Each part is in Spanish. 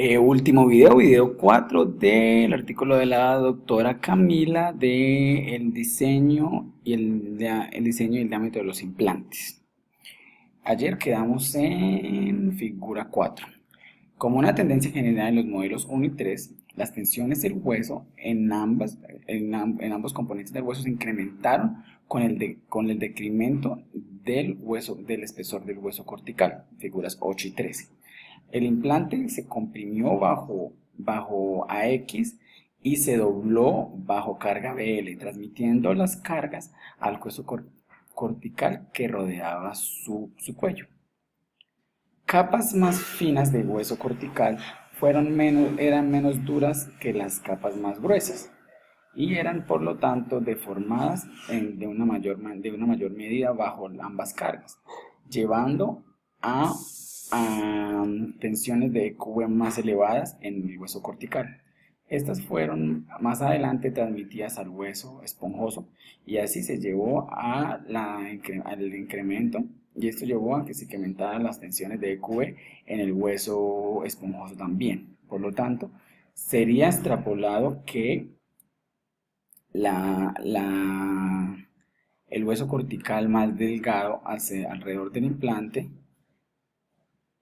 Último video, video 4 del artículo de la doctora Camila de el diseño y el diseño y el diámetro de los implantes. Ayer quedamos en figura 4. Como una tendencia general en los modelos 1 y 3, las tensiones del hueso en ambos componentes del hueso se incrementaron con el decremento del hueso, del espesor del hueso cortical, figuras 8 y 13. El implante se comprimió bajo AX y se dobló bajo carga BL, transmitiendo las cargas al hueso cortical que rodeaba su cuello. Capas más finas del hueso cortical eran menos duras que las capas más gruesas y eran por lo tanto deformadas de una mayor medida bajo ambas cargas, llevando a tensiones de EQV más elevadas en el hueso cortical. Estas fueron más adelante transmitidas al hueso esponjoso y así se llevó al incremento, y esto llevó a que se incrementaran las tensiones de EQV en el hueso esponjoso también. Por lo tanto, sería extrapolado que el hueso cortical más delgado alrededor del implante,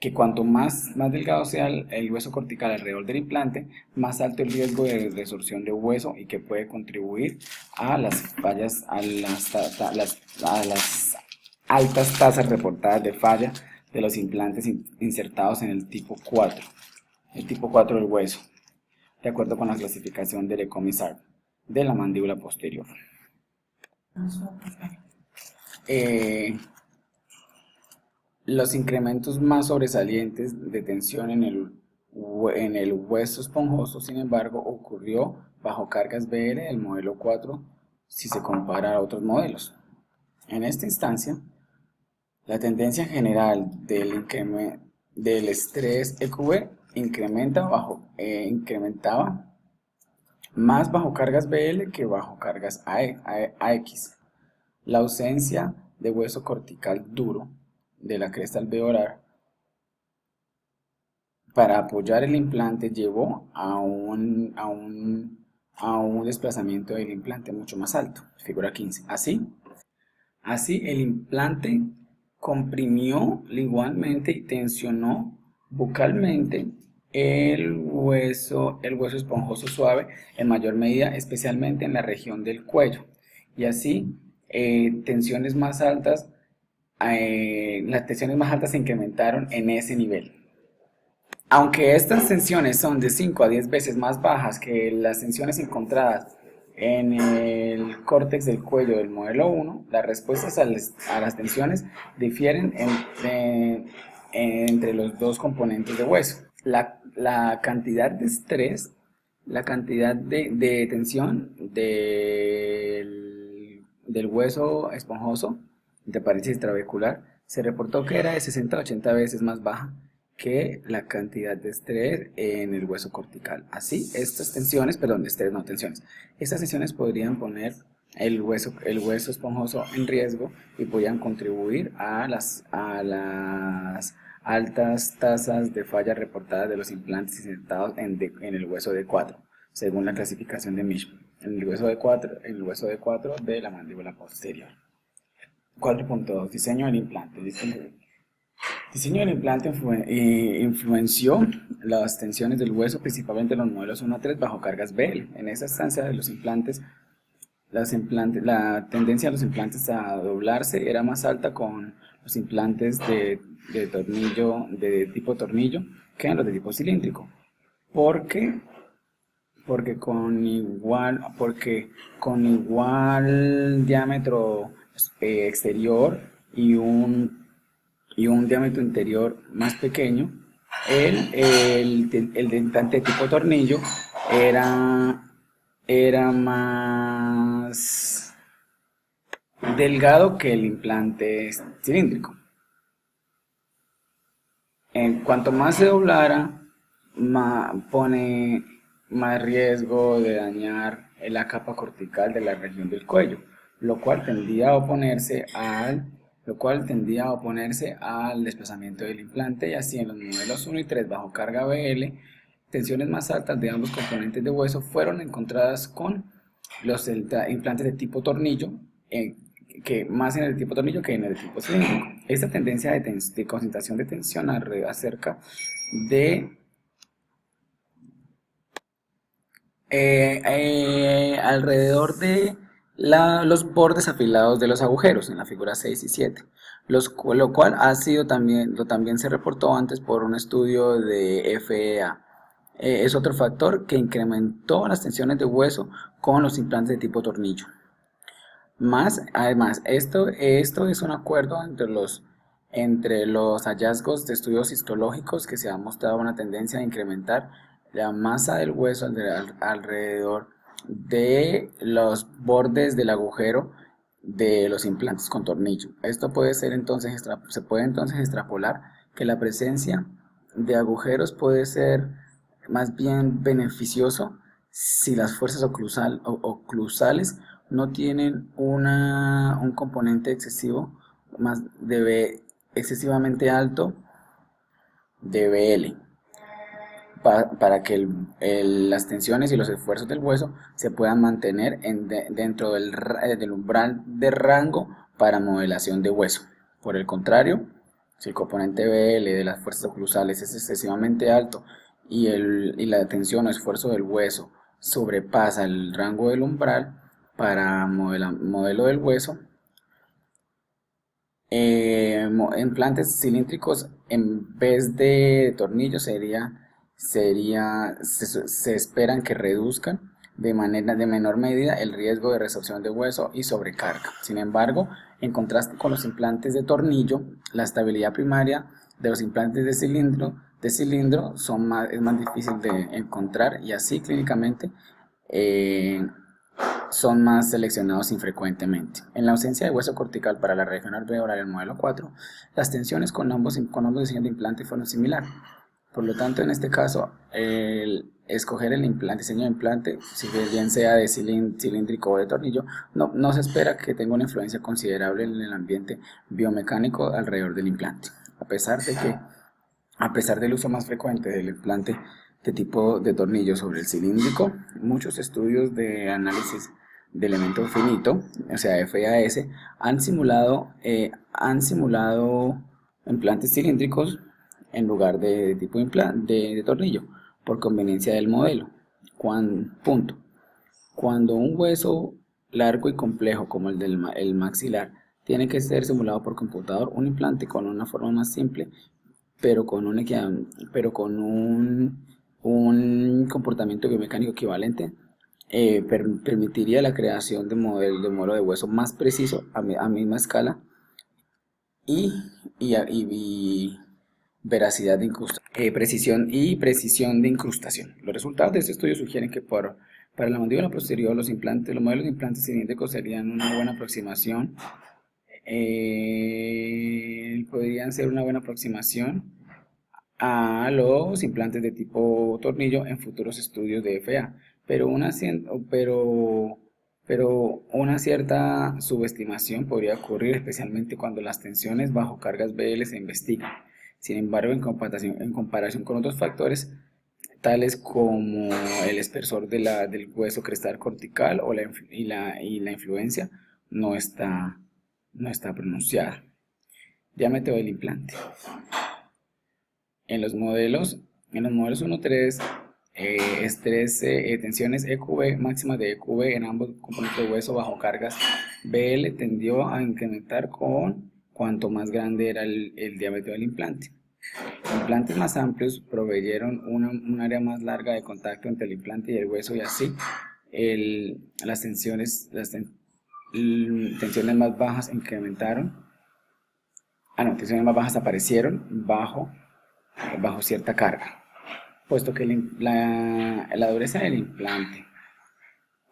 que cuanto más delgado sea el hueso cortical alrededor del implante, más alto el riesgo de resorción de hueso y que puede contribuir a las fallas, a las altas tasas reportadas de falla de los implantes insertados en el tipo 4 del hueso, de acuerdo con la clasificación del Ecomisar de la mandíbula posterior. Los incrementos más sobresalientes de tensión en el hueso esponjoso, sin embargo, ocurrió bajo cargas BL del modelo 4 si se compara a otros modelos. En esta instancia, la tendencia general del estrés EQV incrementaba más bajo cargas BL que bajo cargas AX. La ausencia de hueso cortical duro de la cresta alveolar para apoyar el implante llevó a un desplazamiento del implante mucho más alto, figura 15. Así el implante comprimió igualmente y tensionó bucalmente el hueso esponjoso suave en mayor medida, especialmente en la región del cuello, y así las tensiones más altas se incrementaron en ese nivel. Aunque estas tensiones son de 5 a 10 veces más bajas que las tensiones encontradas en el córtex del cuello del modelo 1, las respuestas a las tensiones difieren entre los dos componentes de hueso. La cantidad de estrés, la cantidad de tensión del hueso esponjoso de parálisis trabecular se reportó que era de 60 a 80 veces más baja que la cantidad de estrés en el hueso cortical. Así, estas tensiones podrían poner el hueso esponjoso en riesgo y podrían contribuir a las altas tasas de falla reportadas de los implantes insertados en el hueso D4, según la clasificación de Mishman, en el hueso D4 de la mandíbula posterior. 4.2. Diseño del implante. Diseño del implante influenció las tensiones del hueso, principalmente en los modelos 1 a 3 bajo cargas BL. En esa instancia de los implantes, la tendencia de los implantes a doblarse era más alta con los implantes de tipo tornillo que en los de tipo cilíndrico, porque con igual diámetro exterior y un diámetro interior más pequeño, el implante de tipo tornillo era más delgado que el implante cilíndrico. En cuanto más se doblara, pone más riesgo de dañar la capa cortical de la región del cuello, lo cual tendía a oponerse al desplazamiento del implante, y así en los modelos 1 y 3 bajo carga BL tensiones más altas de ambos componentes de hueso fueron encontradas con los implantes de tipo tornillo, que más en el tipo tornillo que en el tipo cilíndrico. Esta tendencia de concentración de tensión acerca de alrededor de los bordes afilados de los agujeros en la figura 6 y 7, lo cual también se reportó antes por un estudio de FEA. Es otro factor que incrementó las tensiones de hueso con los implantes de tipo tornillo. Además, esto es un acuerdo entre los hallazgos de estudios histológicos, que se ha mostrado una tendencia a incrementar la masa del hueso alrededor de los bordes del agujero de los implantes con tornillo. Esto se puede entonces extrapolar que la presencia de agujeros puede ser más bien beneficioso si las fuerzas oclusales no tienen un componente excesivamente alto de BL, para que las tensiones y los esfuerzos del hueso se puedan mantener dentro del umbral de rango para modelación de hueso. Por el contrario, si el componente BL de las fuerzas oclusales es excesivamente alto y la tensión o esfuerzo del hueso sobrepasa el rango del umbral para modelo del hueso, implantes cilíndricos en vez de tornillos se esperan que reduzcan de menor medida el riesgo de resorción de hueso y sobrecarga. Sin embargo, en contraste con los implantes de tornillo, la estabilidad primaria de los implantes de cilindro es más difícil de encontrar, y así clínicamente son más seleccionados infrecuentemente. En la ausencia de hueso cortical para la región alveolar del modelo 4, las tensiones con ambos diseños de implante fueron similares. Por lo tanto, en este caso, escoger el diseño de implante, si bien sea de cilíndrico o de tornillo, no se espera que tenga una influencia considerable en el ambiente biomecánico alrededor del implante. A pesar del uso más frecuente del implante de tipo de tornillo sobre el cilíndrico, muchos estudios de análisis de elemento finito, o sea FAS, han simulado implantes cilíndricos en lugar de tipo de tornillo, por conveniencia del modelo. Cuando un hueso largo y complejo como el maxilar tiene que ser simulado por computador, un implante con una forma más simple pero con un comportamiento biomecánico equivalente, permitiría la creación de modelo de hueso más preciso a misma escala y veracidad de precisión de incrustación. Los resultados de este estudio sugieren que para la mandíbula posterior los modelos de implantes cilíndricos serían una buena aproximación. Podrían ser una buena aproximación a los implantes de tipo tornillo en futuros estudios de FA, pero una cierta subestimación podría ocurrir, especialmente cuando las tensiones bajo cargas BL se investigan. Sin embargo, en comparación con otros factores, tales como el espesor del hueso crestal cortical y la influencia, no está pronunciada. Diámetro del implante. En los modelos 1-3, tensiones EQB máximas de EQB en ambos componentes de hueso bajo cargas BL tendió a incrementar con cuanto más grande era el diámetro del implante. Implantes más amplios proveyeron un área más larga de contacto entre el implante y el hueso, y así las tensiones más bajas tensiones más bajas aparecieron bajo cierta carga, puesto que la dureza del implante,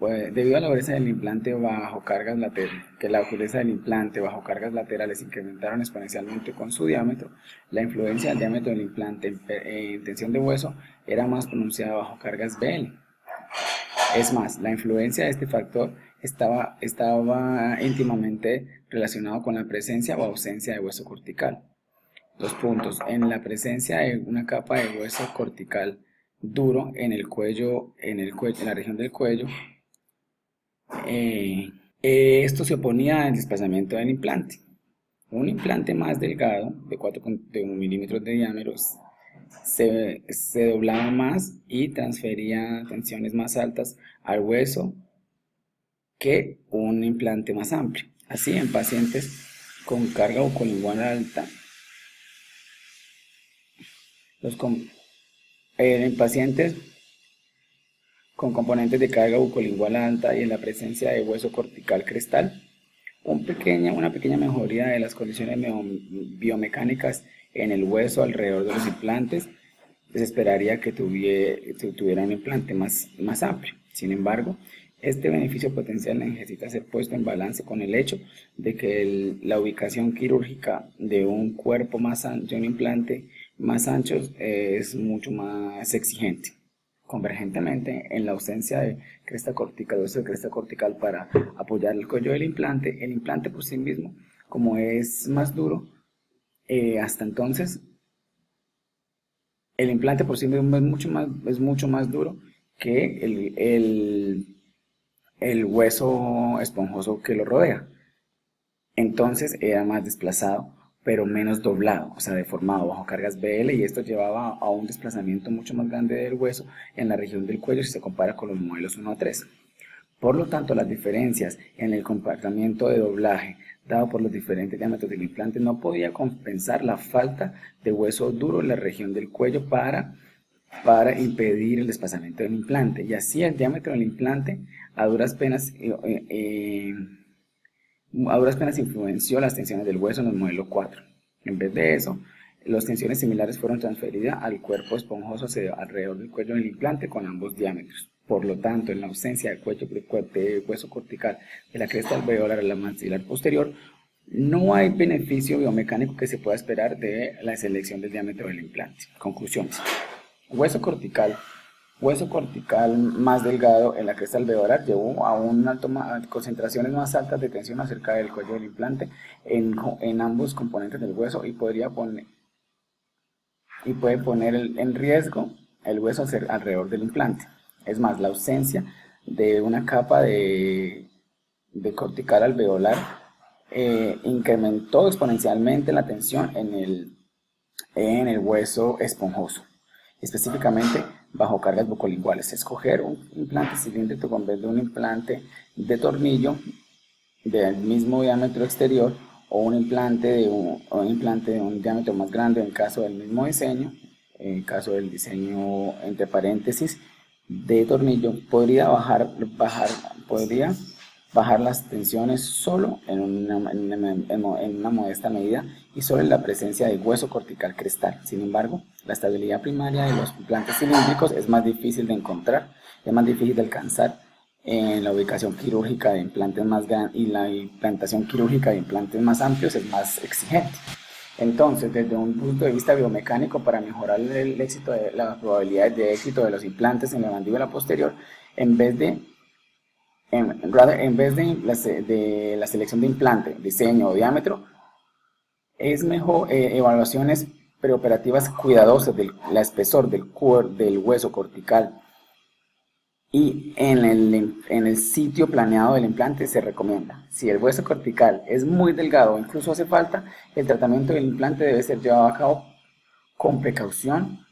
debido a la dureza del implante bajo cargas laterales incrementaron exponencialmente con su diámetro, la influencia del diámetro del implante en tensión de hueso era más pronunciada bajo cargas BL. Es más, la influencia de este factor estaba íntimamente relacionado con la presencia o ausencia de hueso cortical. 2 puntos. En la presencia de una capa de hueso cortical duro en el cuello, en la región del cuello. Esto se oponía al desplazamiento del implante. Un implante más delgado, de 4,1 milímetros de diámetro, se doblaba más y transfería tensiones más altas al hueso que un implante más amplio. Así, en pacientes con carga bucolingual alta, en pacientes con componentes de carga bucolingual alta y en la presencia de hueso cortical crestal, una pequeña mejoría de las condiciones biomecánicas en el hueso alrededor de los implantes, se esperaría que tuviera un implante más amplio. Sin embargo, este beneficio potencial necesita ser puesto en balance con el hecho de que la ubicación quirúrgica de un cuerpo más ancho, de un implante más ancho, es mucho más exigente. Convergentemente, en la ausencia de cresta cortical, hueso de cresta cortical para apoyar el cuello del implante, el implante por sí mismo, como es más duro, hasta entonces el implante por sí mismo es mucho más duro que el hueso esponjoso que lo rodea. Entonces era más desplazado, pero menos doblado, o sea, deformado bajo cargas BL, y esto llevaba a un desplazamiento mucho más grande del hueso en la región del cuello si se compara con los modelos 1 a 3. Por lo tanto, las diferencias en el comportamiento de doblaje dado por los diferentes diámetros del implante no podía compensar la falta de hueso duro en la región del cuello para impedir el desplazamiento del implante. Y así el diámetro del implante a duras penas influenció las tensiones del hueso en el modelo 4. En vez de eso, las tensiones similares fueron transferidas al cuerpo esponjoso alrededor del cuello del implante con ambos diámetros. Por lo tanto, en la ausencia de hueso cortical de la cresta alveolar a la maxilar posterior, no hay beneficio biomecánico que se pueda esperar de la selección del diámetro del implante. Conclusiones. Hueso cortical más delgado en la cresta alveolar llevó a concentraciones más altas de tensión acerca del cuello del implante en ambos componentes del hueso y puede poner en riesgo el hueso alrededor del implante. Es más, la ausencia de una capa de cortical alveolar incrementó exponencialmente la tensión en el hueso esponjoso, específicamente bajo cargas bucolinguales. Escoger un implante cilíndrico en vez de un implante de tornillo del mismo diámetro exterior o un implante de un diámetro más grande en caso del mismo diseño, en caso del diseño entre paréntesis de tornillo, podría bajar las tensiones solo en una modesta medida y solo en la presencia de hueso cortical crestal. Sin embargo, la estabilidad primaria de los implantes cilíndricos es más difícil de encontrar, es más difícil de alcanzar en la ubicación quirúrgica de implantes más grandes, y la implantación quirúrgica de implantes más amplios es más exigente. Entonces, desde un punto de vista biomecánico, para mejorar las probabilidades de éxito de los implantes en la mandíbula posterior, en vez de la selección de implante, diseño o diámetro, es mejor evaluaciones preoperativas cuidadosas del espesor del hueso cortical y en el sitio planeado del implante se recomienda. Si el hueso cortical es muy delgado o incluso hace falta, el tratamiento del implante debe ser llevado a cabo con precaución,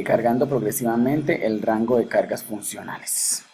cargando progresivamente el rango de cargas funcionales.